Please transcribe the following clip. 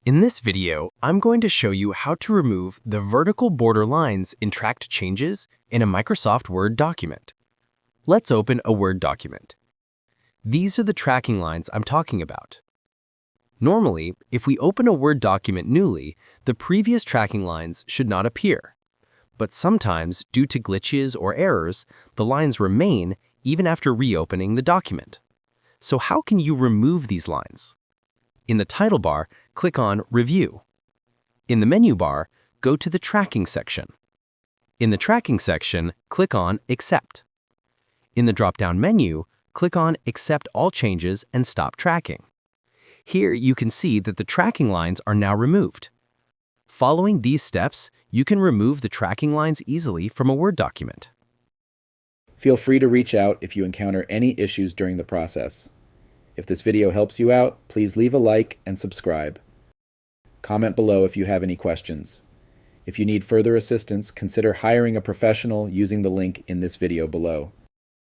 In this video, I'm going to show you how to remove the vertical border lines in tracked changes in a Microsoft Word document. Let's open a Word document. These are the tracking lines I'm talking about. Normally, if we open a Word document newly, the previous tracking lines should not appear. But sometimes, due to glitches or errors, the lines remain even after reopening the document. So how can you remove these lines? In the title bar, click on Review. In the menu bar, go to the Tracking section. In the Tracking section, click on Accept. In the drop-down menu, click on Accept all changes and Stop tracking. Here you can see that the tracking lines are now removed. Following these steps, you can remove the tracking lines easily from a Word document. Feel free to reach out if you encounter any issues during the process. If this video helps you out, please leave a like and subscribe. Comment below if you have any questions. If you need further assistance, consider hiring a professional using the link in this video below.